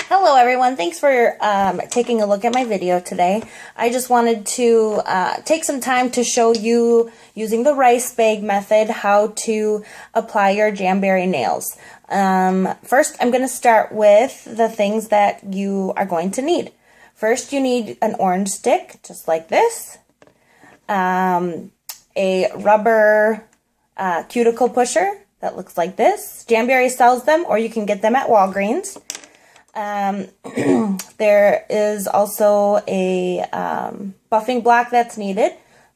Hello everyone, thanks for taking a look at my video today. I just wanted to take some time to show you, using the rice bag method, how to apply your Jamberry nails. First, I'm going to start with the things that you are going to need. First, you need an orange stick, just like this, a rubber cuticle pusher that looks like this. Jamberry sells them, or you can get them at Walgreens. There is also a buffing block that's needed.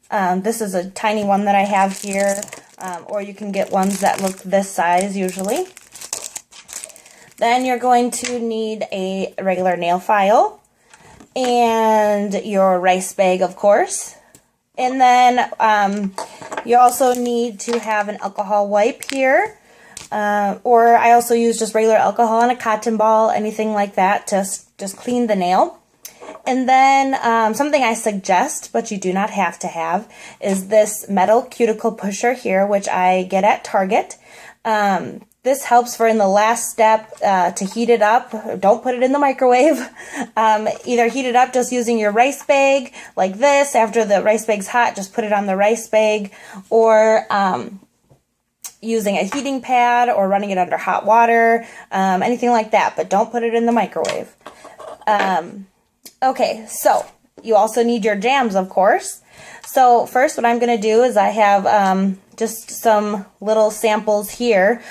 This is a tiny one that I have here, or you can get ones that look this size usually. Then you're going to need a regular nail file and your rice bag, of course. And then you also need to have an alcohol wipe here. Or I also use just regular alcohol and a cotton ball, anything like that, to just clean the nail. And then something I suggest, but you do not have to have, is this metal cuticle pusher here, which I get at Target. This helps for in the last step to heat it up. Don't put it in the microwave. Either heat it up just using your rice bag like this. After the rice bag's hot, just put it on the rice bag, or using a heating pad or running it under hot water, anything like that, but don't put it in the microwave. Okay, so you also need your jams, of course. So first what I'm going to do is I have just some little samples here.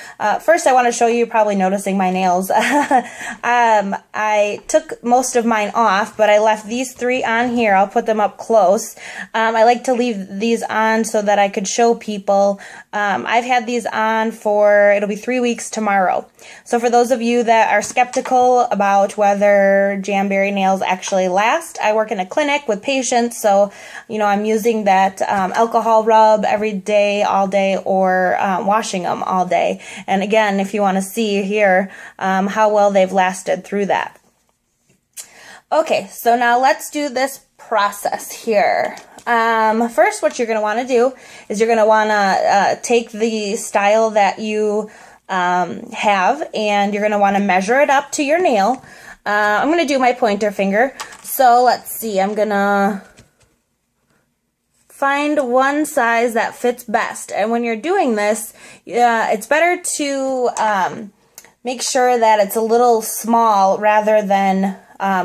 First I want to show you, probably noticing my nails. I took most of mine off, but I left these three on here. I'll put them up close. I like to leave these on so that I could show people. I've had these on for, it'll be 3 weeks tomorrow. So for those of you that are skeptical about whether Jamberry nails actually last, I work in a clinic with patients, so you know, I'm using that alcohol rub every day, all day, or washing them all day. And again, if you want to see here how well they've lasted through that. Okay, so now let's do this process here. First, what you're going to want to do is you're going to want to take the style that you have, and you're going to want to measure it up to your nail. I'm going to do my pointer finger. So let's see, I'm going to find one size that fits best. And when you're doing this, it's better to make sure that it's a little small rather than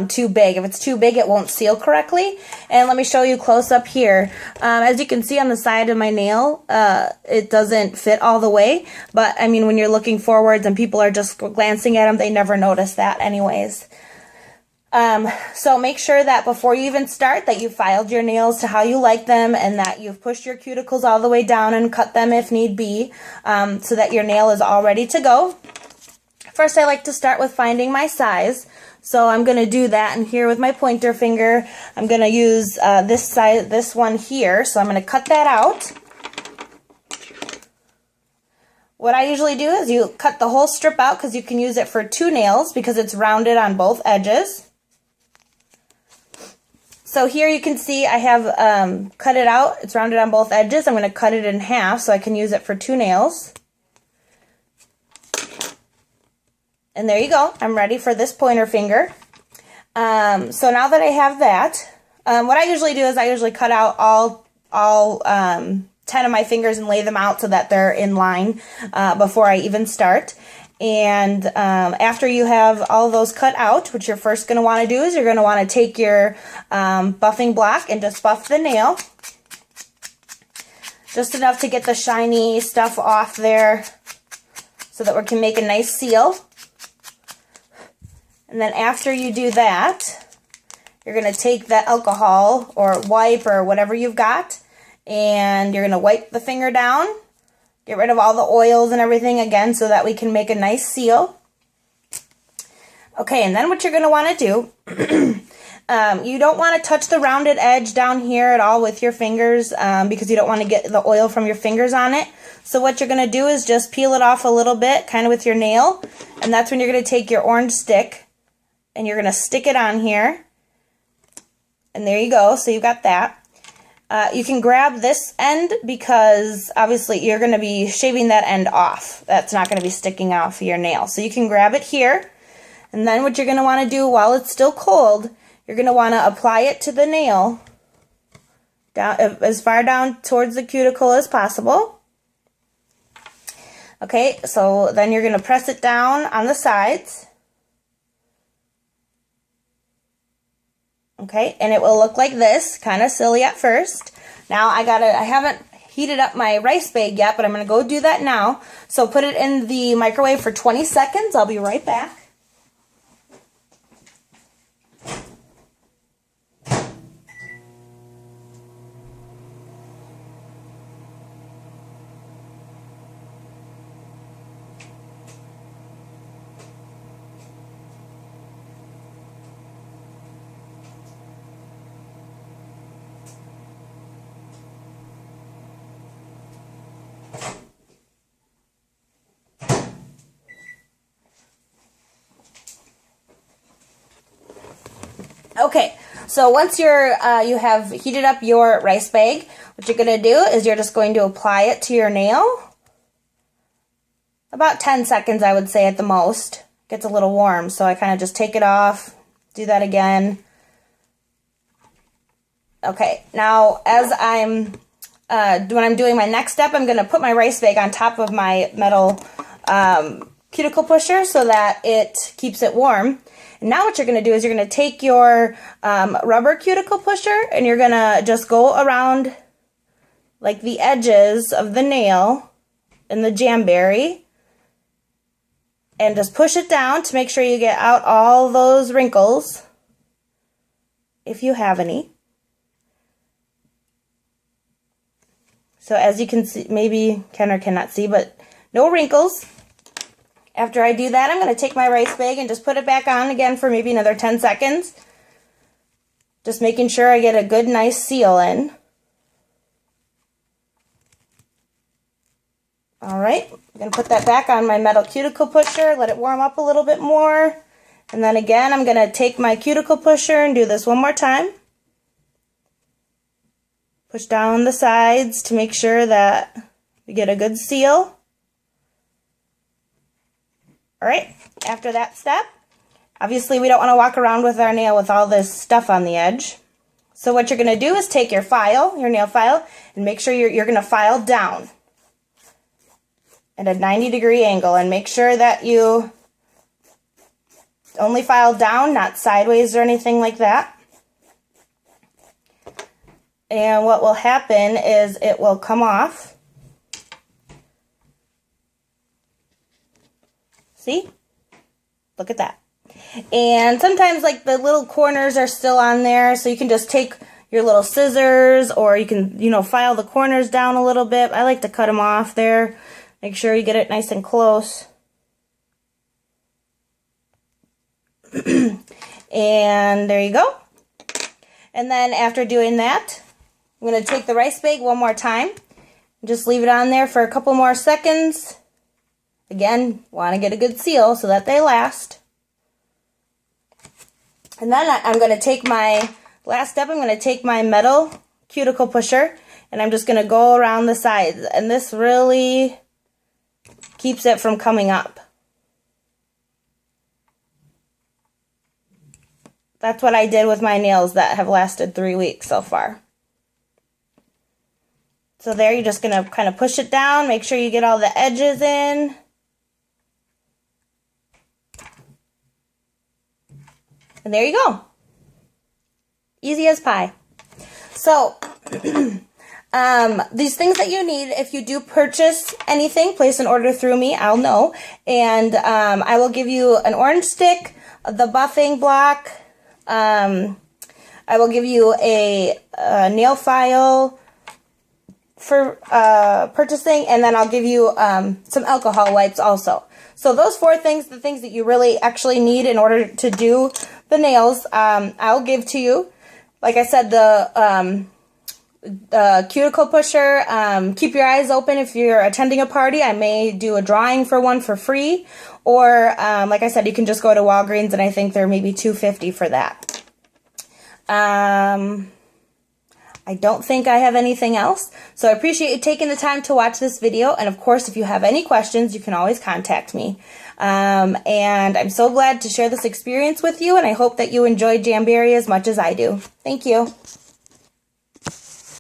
too big. If it's too big, it won't seal correctly. And let me show you close up here. As you can see on the side of my nail, it doesn't fit all the way. But I mean, when you're looking forwards and people are just glancing at them, they never notice that anyways. So make sure that before you even start that you've filed your nails to how you like them, and that you've pushed your cuticles all the way down and cut them if need be, so that your nail is all ready to go. First, I like to start with finding my size. So I'm going to do that, and here with my pointer finger, I'm going to use this one here. So I'm going to cut that out. What I usually do is you cut the whole strip out, because you can use it for 2 nails because it's rounded on both edges. So here you can see I have cut it out. It's rounded on both edges. I'm going to cut it in half so I can use it for 2 nails. And there you go. I'm ready for this pointer finger. So now that I have that, what I usually do is I usually cut out all 10 of my fingers and lay them out so that they're in line before I even start. And after you have all those cut out, what you're first going to want to do is you're going to want to take your buffing block and just buff the nail. Just enough to get the shiny stuff off there so that we can make a nice seal. And then after you do that, you're going to take that alcohol or wipe or whatever you've got, and you're going to wipe the finger down. Get rid of all the oils and everything again so that we can make a nice seal. Okay, and then what you're going to want to do, you don't want to touch the rounded edge down here at all with your fingers because you don't want to get the oil from your fingers on it. So what you're going to do is just peel it off a little bit, kind of with your nail, and that's when you're going to take your orange stick and you're going to stick it on here. And there you go, so you've got that. You can grab this end because obviously you're going to be shaving that end off. That's not going to be sticking off your nail. So you can grab it here, And then what you're going to want to do while it's still cold, you're going to want to apply it to the nail down, as far down towards the cuticle as possible. Okay, so then you're going to press it down on the sides. Okay, and it will look like this, kind of silly at first. Now I haven't heated up my rice bag yet, but I'm going to go do that now. So put it in the microwave for 20 seconds. I'll be right back. Okay, so once you have heated up your rice bag, what you're going to do is you're just going to apply it to your nail. About 10 seconds, I would say, at the most. It gets a little warm, so I kind of just take it off, do that again. Okay, now as when I'm doing my next step, I'm going to put my rice bag on top of my metal cuticle pusher so that it keeps it warm. And now what you're going to do is you're going to take your rubber cuticle pusher and you're going to just go around like the edges of the nail in the Jamberry and just push it down to make sure you get out all those wrinkles, if you have any. So as you can see, maybe can or cannot see, but no wrinkles. After I do that, I'm going to take my rice bag and just put it back on again for maybe another 10 seconds. Just making sure I get a good, nice seal in. All right, I'm going to put that back on my metal cuticle pusher, let it warm up a little bit more. And then again, I'm going to take my cuticle pusher and do this one more time. Push down the sides to make sure that we get a good seal. All right, after that step, obviously we don't want to walk around with our nail with all this stuff on the edge. So what you're going to do is take your file, your nail file, and make sure you're going to file down at a 90-degree angle, and make sure that you only file down, not sideways or anything like that. And what will happen is it will come off. See? Look at that. And sometimes like the little corners are still on there, so you can just take your little scissors, or you can, file the corners down a little bit. I like to cut them off there. Make sure you get it nice and close. And there you go. And then after doing that, I'm going to take the rice bag one more time. Just leave it on there for a couple more seconds. Again, want to get a good seal so that they last. And then I'm going to take my last step. I'm going to take my metal cuticle pusher and I'm just going to go around the sides. And this really keeps it from coming up. That's what I did with my nails that have lasted 3 weeks so far. So there, you're just going to kind of push it down. Make sure you get all the edges in. And there you go. Easy as pie. So, these things that you need, if you do purchase anything, place an order through me, I'll know. And I will give you an orange stick, the buffing block. I will give you a nail file for purchasing, and then I'll give you some alcohol wipes also. So those 4 things, the things that you really actually need in order to do the nails, I'll give to you. Like I said, the cuticle pusher, keep your eyes open. If you're attending a party, I may do a drawing for one for free. Or, like I said, you can just go to Walgreens, and I think they're maybe $2.50 for that. I don't think I have anything else. So I appreciate you taking the time to watch this video. And of course, if you have any questions, you can always contact me. And I'm so glad to share this experience with you, and I hope that you enjoyed Jamberry as much as I do. Thank you.